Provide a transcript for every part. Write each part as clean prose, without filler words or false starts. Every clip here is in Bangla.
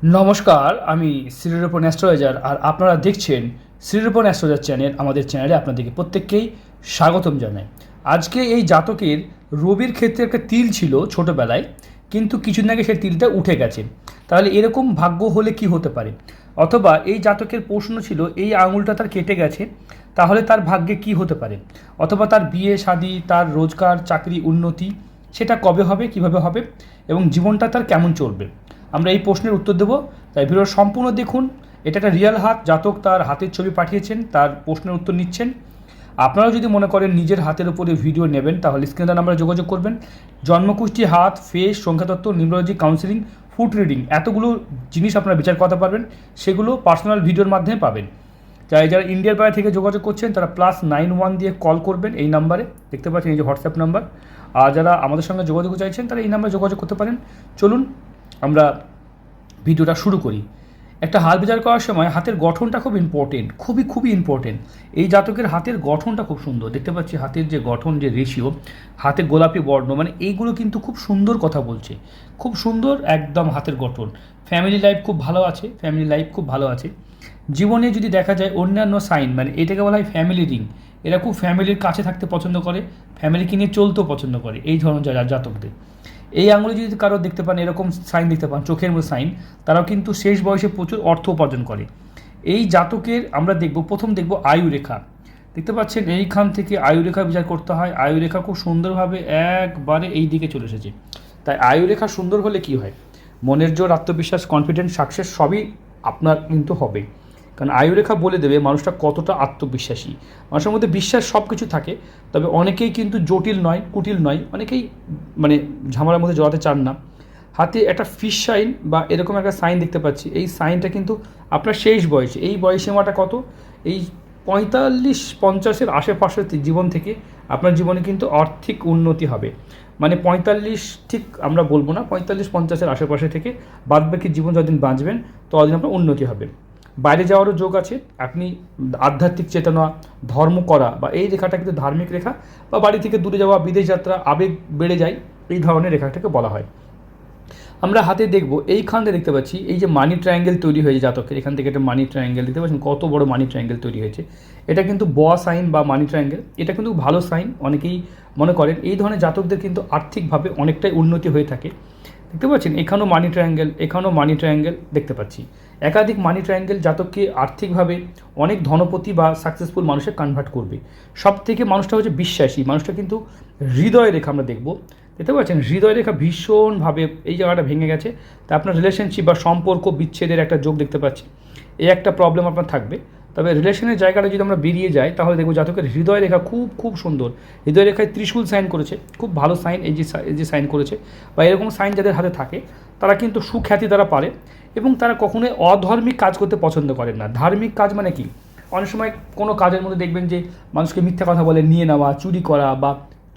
নমস্কার, আমি শ্রীরূপন অ্যাস্ট্রোলজার আর আপনারা দেখছেন শ্রীরূপন অ্যাস্ট্রোলজার চ্যানেল। আমাদের চ্যানেলে আপনাদেরকে প্রত্যেককেই স্বাগতম জানাই। আজকে এই জাতকের রবির ক্ষেত্রে একটা তিল ছিল ছোটোবেলায়, কিন্তু কিছুদিন আগে সেই তিলটা উঠে গেছে। তাহলে এরকম ভাগ্য হলে কি হতে পারে? অথবা এই জাতকের প্রশ্ন ছিল এই আঙুলটা তার কেটে গেছে, তাহলে তার ভাগ্যে কি হতে পারে? অথবা তার বিয়ে শাদী, তার রোজগার, চাকরি, উন্নতি সেটা কবে হবে, কিভাবে হবে এবং জীবনটা তার কেমন চলবে, আমরা এই প্রশ্নের উত্তর দেবো। তাই ভিডিওর সম্পূর্ণ দেখুন। এটা একটা রিয়েল হাত, জাতক তার হাতের ছবি পাঠিয়েছেন, তার প্রশ্নের উত্তর নিচ্ছেন। আপনারাও যদি মনে করেন নিজের হাতের উপরে ভিডিও নেবেন, তাহলে স্ক্রিনে দেওয়া নাম্বারে যোগাযোগ করবেন। জন্মকুষ্টি, হাত, ফেস, সংখ্যাতত্ত্ব, নিউমোলজি, কাউন্সিলিং, ফুড রিডিং এতগুলো জিনিস আপনারা বিচার করতে পারবেন, সেগুলো পার্সোনাল ভিডিওর মাধ্যমে পাবেন। তাই যারা ইন্ডিয়ার বাইরে থেকে যোগাযোগ করছেন তারা +91 দিয়ে কল করবেন এই নাম্বারে, দেখতে পাচ্ছেন এই যে হোয়াটসঅ্যাপ নাম্বার। আর যারা আমাদের সঙ্গে যোগাযোগ চাইছেন তারা এই নাম্বারে যোগাযোগ করতে পারেন। চলুন আমরা ভিডিওটা শুরু করি। একটা হাত বিচার করার সময় হাতের গঠনটা খুব ইম্পর্টেন্ট, খুবই ইম্পর্টেন্ট। এই জাতকের হাতের গঠনটা খুব সুন্দর, দেখতে পাচ্ছি হাতের যে গঠন, যে রেশিও, হাতে গোলাপি বর্ণ, মানে এইগুলো কিন্তু খুব সুন্দর কথা বলছে, খুব সুন্দর একদম হাতের গঠন। ফ্যামিলি লাইফ খুব ভালো আছে, ফ্যামিলি লাইফ খুব ভালো আছে। জীবনে যদি দেখা যায় অন্যান্য সাইন, মানে এটাকে বলা হয় ফ্যামিলি রিং, এরা খুব ফ্যামিলির কাছে থাকতে পছন্দ করে, ফ্যামিলিকে নিয়ে চলতেও পছন্দ করে এই ধরনের জাতকদের। এই আঙুলে যদি কারো দেখতে পান, এরকম সাইন দেখতে পান, চোখের মধ্যে সাইন, তারাও কিন্তু শেষ বয়সে প্রচুর অর্থ উপার্জন করে। এই জাতকের আমরা প্রথম দেখব আয়ুরেখা। দেখতে পাচ্ছেন এইখান থেকে আয়ুরেখা বিচার করতে হয়। আয়ুরেখা খুব সুন্দরভাবে একবারে এই দিকে চলে এসেছে। তাই আয়ুরেখা সুন্দর হলে কি হয়? মনের জোর, আত্মবিশ্বাস, কনফিডেন্স, সাকসেস সবই আপনার কিন্তু হবে। কারণ আয়ুরেখা বলে দেবে মানুষটা কতটা আত্মবিশ্বাসী। মানুষের মধ্যে বিশ্বাস সব কিছু থাকে, তবে অনেকেই কিন্তু জটিল নয়, কুটিল নয়, অনেকেই মানে ঝামেলার মধ্যে জড়াতে চান না। হাতে একটা ফিশ সাইন বা এরকম একটা সাইন দেখতে পাচ্ছি, এই সাইনটা কিন্তু আপনার শেষ বয়সে, এই বয়সীমাটা কত, এই 45-50-এর আশেপাশে জীবন থেকে আপনার জীবনে কিন্তু আর্থিক উন্নতি হবে। মানে 45 ঠিক আমরা বলবো না, 45-50-এর আশেপাশে থেকে বাদবাকি জীবন যতদিন বাঁচবেন ততদিন আপনার উন্নতি হবে। বাইরে যাওয়ারও যোগ আছে, আপনি আধ্যাত্মিক চেতনা, ধর্ম করা, বা এই রেখাটা কিন্তু ধার্মিক রেখা, বা বাড়ি থেকে দূরে যাওয়া, বিদেশ যাত্রা, আবেগ বেড়ে যায়, এই ধরনের রেখাটাকে বলা হয়। আমরা হাতে দেখব এইখানটা দেখতে পাচ্ছি এই যে মানি ট্রায়াঙ্গেল তৈরি হয়েছে জাতকের, এখান থেকে একটা মানি ট্রায়াঙ্গেল দেখতে পাচ্ছেন, কত বড় মানি ট্রায়াঙ্গেল তৈরি হয়েছে। এটা কিন্তু সাইন বা মানি ট্রায়াঙ্গেল, এটা কিন্তু ভালো সাইন। অনেকেই মনে করেন এই ধরনের জাতকদের কিন্তু আর্থিকভাবে অনেকটাই উন্নতি হয়ে থাকে। দেখতে পাচ্ছেন এখানেও মানি ট্রায়াঙ্গেল, এখানেও মানি ট্রায়াঙ্গেল দেখতে পাচ্ছি। একাধিক মানি ট্রায়াঙ্গেল জাতককে আর্থিকভাবে অনেক ধনপতি বা সাকসেসফুল মানুষে কনভার্ট করবে। সব থেকে মানুষটা হচ্ছে বিশ্বাসী, মানুষটা কিন্তু হৃদয় রেখা আমরা দেখব, দেখতে পাচ্ছেন হৃদয় রেখা ভীষণভাবে এই জায়গাটা ভেঙে গেছে। তা আপনার রিলেশনশিপ বা সম্পর্ক বিচ্ছেদের একটা যোগ দেখতে পাচ্ছি, এই একটা প্রবলেম আপনার থাকবে। তবে রিলেশনের জায়গাটা যদি আমরা বেরিয়ে যাই তাহলে দেখব জাতকের হৃদয় রেখা খুব সুন্দর। হৃদয় রেখায় ত্রিশূল সাইন করেছে, খুব ভালো সাইন। এই যে সাইন করেছে বা এরকম সাইন যাদের হাতে থাকে তারা কিন্তু সুখ্যাতি দ্বারা পারে, এবং তারা কখনোই অধর্মিক কাজ করতে পছন্দ করেন না। ধার্মিক কাজ মানে কি? অনেক সময় কোনো কাজের মধ্যে দেখবেন যে মানুষকে মিথ্যা কথা বলে নিয়ে নেওয়া, চুরি করা, বা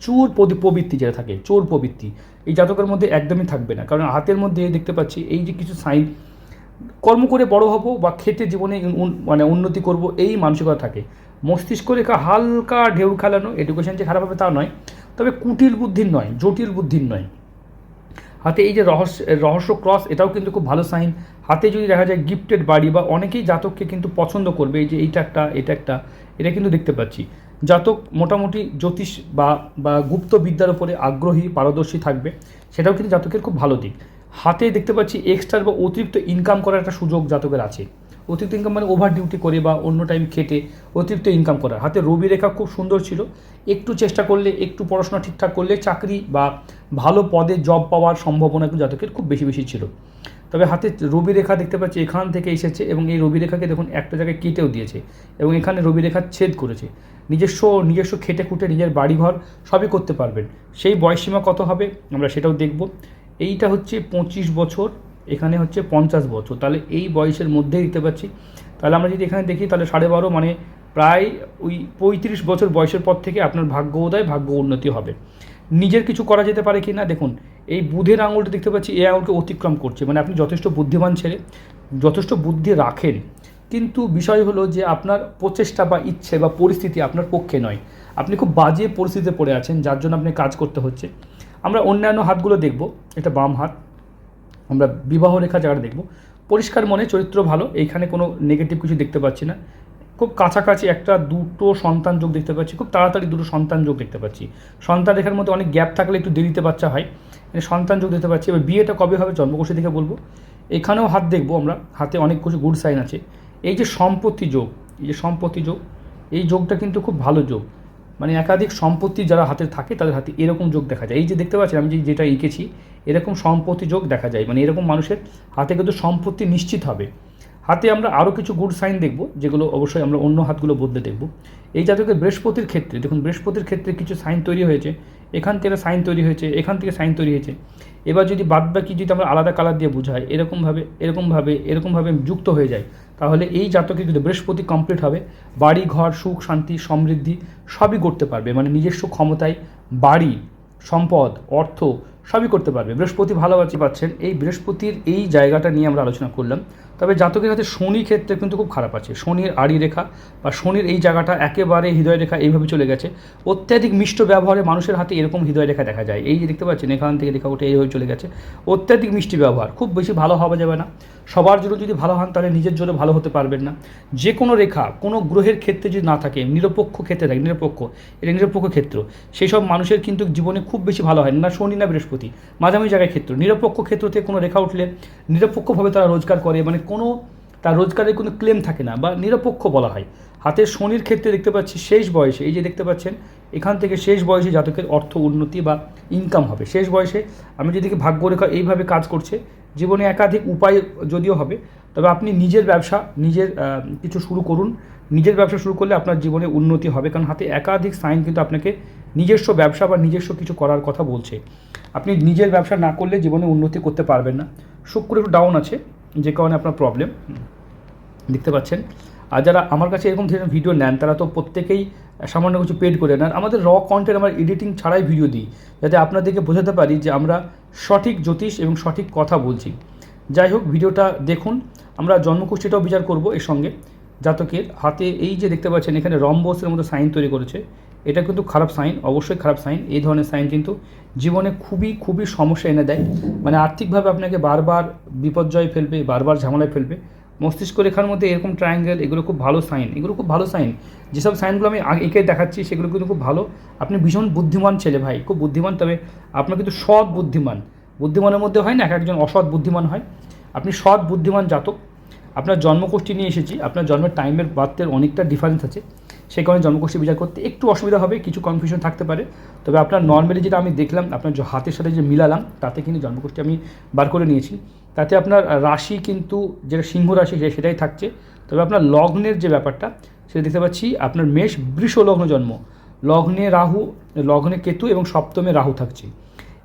চোর প্রবৃত্তি যেটা থাকে, চোর প্রবৃত্তি, এই জাতকের মধ্যে একদমই থাকবে না। কারণ হাতের মধ্যে দেখতে পাচ্ছি এই যে কিছু সাইন, কর্ম করে বড় হব বা খেতে জীবনে মানে উন্নতি করব, এই মানসিকতা থাকে। মস্তিষ্ক রেখা হালকা ঢেউ খেলানো, এডুকেশন যে খারাপ হবে তা নয়, তবে কুটিল বুদ্ধির নয়, জটিল বুদ্ধির নয়। হাতে এই যে রহস্য ক্রস, এটাও কিন্তু খুব ভালো সাইন। হাতে যদি দেখা যায় গিফটেড বাড়ি, বা অনেকেই জাতককে কিন্তু পছন্দ করবে, এই যে এটা কিন্তু দেখতে পাচ্ছি। জাতক মোটামুটি জ্যোতিষ বা গুপ্ত বিদ্যার উপরে আগ্রহী, পারদর্শী থাকবে, সেটাও কিন্তু জাতকের খুব ভালো দিক। হাতে দেখতে পাচ্ছি এক্সট্রা বা অতিরিক্ত ইনকাম করার একটা সুযোগ জাতকের আছে। অতিরিক্ত ইনকাম মানে ওভার ডিউটি করে বা অন্য টাইম খেটে অতিরিক্ত ইনকাম করা। হাতে রবি রেখা খুব সুন্দর ছিল, একটু চেষ্টা করলে, একটু পড়াশোনা ঠিকঠাক করলে চাকরি বা ভালো পদে জব পাওয়ার সম্ভাবনা কিন্তু জাতকের খুব বেশি ছিল। তবে হাতে রবি রেখা দেখতে পাচ্ছি এখান থেকে এসেছে, এবং এই রবি রেখাকে দেখুন একটা জায়গায় কেটেও দিয়েছে, এবং এখানে রবি রেখা ছেদ করেছে। নিজস্ব খেটে খুঁটে নিজের বাড়িঘর সবই করতে পারবেন। সেই বয়সীমা কত হবে আমরা সেটাও দেখব। এইটা হচ্ছে 25 বছর, এখানে হচ্ছে 50 বছর, তাহলে এই বয়সের মধ্যেই দিতে পাচ্ছি। তাহলে আমরা যদি এখানে দেখি তাহলে 12.5, মানে প্রায় ওই 35 বছর বয়সের পর থেকে আপনার ভাগ্য উদয়, ভাগ্য উন্নতি হবে। নিজের কিছু করা যেতে পারে কি না দেখুন, এই বুধের আঙুলটা দেখতে পাচ্ছি, এই আঙুলকে অতিক্রম করছে, মানে আপনি যথেষ্ট বুদ্ধিমান ছেলে, যথেষ্ট বুদ্ধি রাখেন, কিন্তু বিষয় হলো যে আপনার প্রচেষ্টা বা ইচ্ছে বা পরিস্থিতি আপনার পক্ষে নয়। আপনি খুব বাজে পরিস্থিতিতে পড়ে আছেন, যার জন্য আপনি কাজ করতে হচ্ছে। আমরা অন্যান্য হাতগুলো দেখব, এটা বাম হাত, আমরা বিবাহ রেখা জায়গাটা দেখব, পরিষ্কার মনে, চরিত্র ভালো, এইখানে কোনো নেগেটিভ কিছু দেখতে পাচ্ছি না। খুব কাছাকাছি একটা দুটো সন্তান যোগ দেখতে পাচ্ছি, খুব তাড়াতাড়ি দুটো সন্তান যোগ দেখতে পাচ্ছি। সন্তান রেখার মধ্যে অনেক গ্যাপ থাকলে একটু দেরিতে বাচ্চা হয়, সন্তান যোগ দেখতে পাচ্ছি। এবার বিয়েটা কবে হবে জন্মকুষ্ঠী থেকে বলবো। এখানেও হাত দেখবো আমরা, হাতে অনেক কিছু গুড সাইন আছে। এই যে সম্পত্তি যোগ, এই যে সম্পত্তি যোগ, এই যোগটা কিন্তু খুব ভালো যোগ, মানে একাধিক সম্পত্তি যারা হাতে থাকে তাদের হাতে এরকম যোগ দেখা যায়। এই যে দেখতে পাচ্ছেন আমি যেটা এঁকেছি, এরকম সম্পত্তি যোগ দেখা যায়, মানে এরকম মানুষের হাতে কিন্তু সম্পত্তি নিশ্চিত হবে। হাতে আমরা আরও কিছু গুড সাইন দেখব, যেগুলো অবশ্যই আমরা অন্য হাতগুলো বদলে দেখব। এই জাতকের বৃহস্পতির ক্ষেত্রে দেখুন, বৃহস্পতির ক্ষেত্রে কিছু সাইন তৈরি হয়েছে, এখান থেকে সাইন তৈরি হয়েছে, এখান থেকে সাইন তৈরি হয়েছে। এবার যদি বাদবাকি যদি আমরা আলাদা কালার দিয়ে বোঝাই, এরকমভাবে যুক্ত হয়ে যায়, তাহলে এই জাতকে যদি বৃহস্পতি কমপ্লিট হবে, বাড়ি ঘর সুখ শান্তি সমৃদ্ধি সবই করতে পারবে, মানে নিজস্ব ক্ষমতায় বাড়ি সম্পদ অর্থ সবই করতে পারবে। বৃহস্পতি ভালোবাসি পাচ্ছেন, এই বৃহস্পতির এই জায়গাটা নিয়ে আমরা আলোচনা করলাম। তবে জাতকের হাতে শনি ক্ষেত্রে কিন্তু খুব খারাপ আছে, শনির আড়ি রেখা বা শনির এই জায়গাটা একেবারে হৃদয় রেখা এইভাবে চলে গেছে। অত্যাধিক মিষ্ট ব্যবহারে মানুষের হাতে এরকম হৃদয় রেখা দেখা যায়, এই যে দেখতে পাচ্ছেন এখান থেকে রেখা ওঠে এইভাবে চলে গেছে। অত্যাধিক মিষ্টি ব্যবহার, খুব বেশি ভালো হওয়া যাবে না। সবার জন্য যদি ভালো হন তাহলে নিজের জন্য ভালো হতে পারবেন না। যে কোনো রেখা কোনো গ্রহের ক্ষেত্রে যদি না থাকে, নিরপেক্ষ ক্ষেত্রে থাকে, এটা নিরপেক্ষ ক্ষেত্র, সেই সব মানুষের কিন্তু জীবনে খুব বেশি ভালো হয় না শনি না বৃহস্পতি, মাঝামাঝি জায়গায় ক্ষেত্র। নিরপেক্ষ ক্ষেত্র থেকে কোনো রেখা উঠলে নিরপেক্ষভাবে তারা রোজগার করে, মানে কোনো তার রোজগারের কোনো ক্লেম থাকে না বা নিরপেক্ষ বলা হয়। হাতের শনির ক্ষেত্রে দেখতে পাচ্ছি শেষ বয়সে, এই যে দেখতে পাচ্ছেন এখান থেকে শেষ বয়সে জাতকের অর্থ উন্নতি বা ইনকাম হবে। শেষ বয়সে আমি যেদিকে ভাগ্যরেখা এইভাবে কাজ করছে, জীবনে একাধিক উপায় যদিও হবে, তবে আপনি নিজের ব্যবসা নিজের কিছু শুরু করুন। নিজের ব্যবসা শুরু করলে আপনার জীবনে উন্নতি হবে, কারণ হাতে একাধিক সাইন কিন্তু আপনাকে নিজস্ব ব্যবসা বা নিজস্ব কিছু করার কথা বলছে। আপনি নিজের ব্যবসা না করলে জীবনে উন্নতি করতে পারবেন না। শুক্র একটু ডাউন আছে, যে কারণে আপনার প্রবলেম দেখতে পাচ্ছেন। আর যারা আমার কাছে এরকম ধরনের ভিডিও নেন তারা তো প্রত্যেকেই সামান্য কিছু পেড করে নেন। আমাদের র কন্টেন্ট আমরা এডিটিং ছাড়াই ভিডিও দিই, যাতে আপনাদেরকে বোঝাতে পারি যে আমরা সঠিক জ্যোতিষ এবং সঠিক কথা বলছি। যাই হোক, ভিডিওটা দেখুন। আমরা জন্মকুষ্ঠিটাও বিচার করব এর সঙ্গে। জাতকের হাতে এই যে দেখতে পাচ্ছেন এখানে রম্বসের মতো সাইন তৈরি করেছে, এটা কিন্তু খারাপ সাইন, অবশ্যই খারাপ সাইন। এই ধরনের সাইন কিন্তু জীবনে খুবই সমস্যা এনে দেয়, মানে আর্থিকভাবে আপনাকে বারবার বিপর্যয় ফেলবে, বারবার ঝামেলায় ফেলবে। মস্তিষ্ক রেখার মধ্যে এরকম ট্রায়াঙ্গেল, এগুলো খুব ভালো সাইন, এগুলো খুব ভালো সাইন। যেসব সাইনগুলো আমি এঁকে দেখাচ্ছি সেগুলো কিন্তু খুব ভালো। আপনি ভীষণ বুদ্ধিমান ছেলে ভাই, খুব বুদ্ধিমান, তবে আপনার কিন্তু সৎ বুদ্ধিমান। বুদ্ধিমানের মধ্যে হয় না এক একজন অসৎ বুদ্ধিমান হয়, আপনি সৎ বুদ্ধিমান জাতক। আপনার জন্মকুষ্ঠি নিয়ে এসেছি, আপনার জন্মের টাইমের বার্থের অনেকটা ডিফারেন্স আছে, সেই কারণে জন্মকুষ্ঠি বিচার করতে একটু অসুবিধা হবে, কিছু কনফিউশন থাকতে পারে। তবে আপনার নর্মালি যেটা আমি দেখলাম, আপনার হাতের সাথে যে মিলালাম তাতে কিন্তু জন্মকুষ্ঠি আমি বার করে নিয়েছি। তাতে আপনার রাশি কিন্তু যেটা সিংহ রাশি সেটাই থাকছে, তবে আপনার লগ্নের যে ব্যাপারটা সেটা দেখতে পাচ্ছি আপনার মেষ বৃষ লগ্ন জন্ম, লগ্নে রাহু, লগ্নে কেতু এবং সপ্তমে রাহু থাকছে,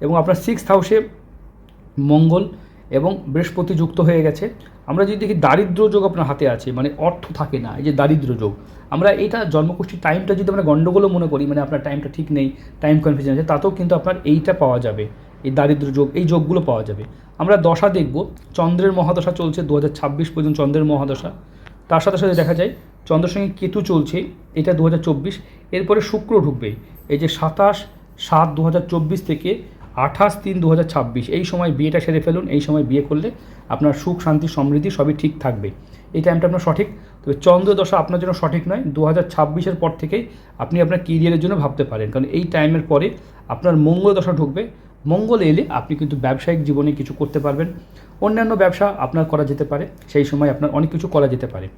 এবং আপনার 6th হাউসে মঙ্গল এবং বৃহস্পতি যুক্ত হয়ে গেছে। আমরা যদি দেখি দারিদ্র যোগ আপনার হাতে আছে, মানে অর্থ থাকে না, এই যে দারিদ্র যোগ, আমরা এইটা জন্মকুষ্ঠির টাইমটা যদি আমরা গণ্ডগোলও মনে করি, মানে আপনার টাইমটা ঠিক নেই, টাইম কনফিউশন আছে, তাতেও কিন্তু আপনার এইটা পাওয়া যাবে, এই দারিদ্র যোগ, এই যোগগুলো পাওয়া যাবে। আমরা দশা দেখব, চন্দ্রের মহাদশা চলছে 2026 পর্যন্ত চন্দ্রের মহাদশা। তার সাথে সাথে দেখা যায় চন্দ্রের সঙ্গে কেতু চলছে, এটা 2024। এরপরে শুক্র ঢুকবে, এই যে 27/7/2024 থেকে 28/3/2026, এই সময় বিয়েটা সেরে ফেলুন। এই সময় বিয়ে করলে আপনার সুখ শান্তি সমৃদ্ধি সবই ঠিক থাকবে, এই টাইমটা আপনার সঠিক। তবে চন্দ্র দশা আপনার জন্য সঠিক নয়, 2026-এর পর থেকেই আপনি আপনার কেরিয়ারের জন্য ভাবতে পারেন, কারণ এই টাইমের পরে আপনার মঙ্গল দশা ঢুকবে। মঙ্গল এলে আপনি কিন্তু ব্যবসায়িক জীবনে কিছু করতে পারবেন, অন্যান্য ব্যবসা আপনার করা যেতে পারে, সেই সময় আপনার অনেক কিছু করা যেতে পারে।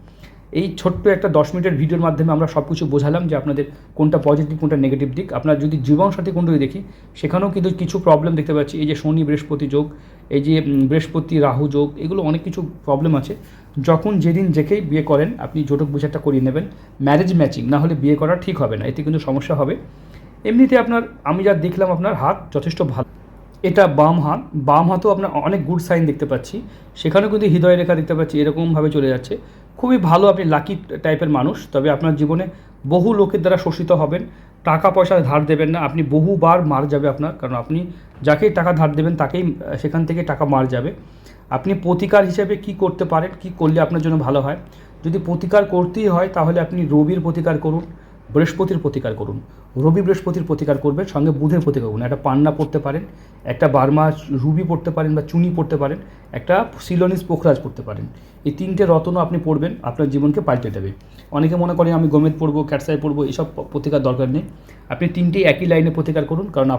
এই ছোট্ট একটা 10 মিনিটের ভিডিওর মাধ্যমে আমরা সব কিছু বোঝালাম যে আপনাদের কোনটা পজিটিভ কোনটা নেগেটিভ দিক। আপনার যদি জীবনসাথী কুণ্ডলী দেখি সেখানেও কিন্তু কিছু প্রবলেম দেখতে পাচ্ছি, এই যে শনি বৃহস্পতি যোগ, এই যে বৃহস্পতি রাহু যোগ, এগুলো অনেক কিছু প্রবলেম আছে। যখন যেদিন যেকেই বিয়ে করেন আপনি জোটক বিচারটা করিয়ে নেবেন, ম্যারেজ ম্যাচিং না হলে বিয়ে করা ঠিক হবে না, এতে কিন্তু সমস্যা হবে। এমনিতে আপনার আমি যা দেখলাম আপনার হাত যথেষ্ট ভালো, এটা বাম হাতেও আপনার অনেক গুড সাইন দেখতে পাচ্ছি, সেখানেও কিন্তু হৃদয় রেখা দেখতে পাচ্ছি, এরকমভাবে চলে যাচ্ছে। খুবই ভালো, আপনি লাকি টাইপের মানুষ। তবে আপনার জীবনে বহু লোকের দ্বারা শোষিত হবেন, টাকা পয়সা ধার দেবেন না, আপনি বহুবার মার যাবে আপনার, কারণ আপনি যাকেই টাকা ধার দেবেন তাকেই সেখান থেকে টাকা মার যাবে। আপনি প্রতিকার হিসেবে কি করতে পারেন, কি করলে আপনার জন্য ভালো হয়, যদি প্রতিকার করতেই হয় তাহলে আপনি রবির প্রতিকার করুন, বৃহস্পতির প্রতিকার করুন। রবি বৃহস্পতির প্রতিকার করবেন, সঙ্গে বুধের প্রতিকার করুন। একটা পান্না পড়তে পারেন, একটা বার্মা রুবি পড়তে পারেন বা চুনি পড়তে পারেন, একটা সিলোনিস পোখরাজ পড়তে পারেন। এই 3টে রত্নও আপনি পড়বেন, আপনার জীবনকে পাল্টে দেবে। অনেকে মনে করেন আমি গোমেদ পড়বো, ক্যাটসাই পড়বো, এসব প্রতিকার দরকার নেই। আপনি 3টেই একই লাইনে প্রতিকার করুন, কারণ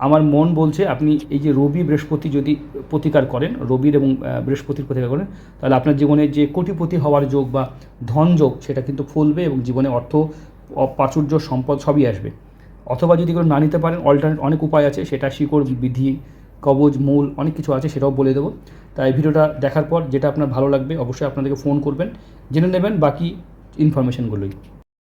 আমার মন বলছে আপনি এই যে রবি বৃহস্পতি যদি প্রতিকার করেন, রবির এবং বৃহস্পতির প্রতিকার করেন, তাহলে আপনার জীবনে যে কোটিপতি হওয়ার যোগ বা ধন যোগ সেটা কিন্তু ফলবে এবং জীবনে অর্থ, প্রাচুর্য, সম্পদ সবই আসবে। অথবা যদি এগুলো না নিতে পারেন, অল্টারনেট অনেক উপায় আছে, সেটা শিকড় বিধি, কবজ, মূল অনেক কিছু আছে, সেটাও বলে দেবো। তাই ভিডিওটা দেখার পর যেটা আপনার ভালো লাগবে অবশ্যই আপনাদেরকে ফোন করবেন, জেনে নেবেন বাকি ইনফরমেশনগুলোই।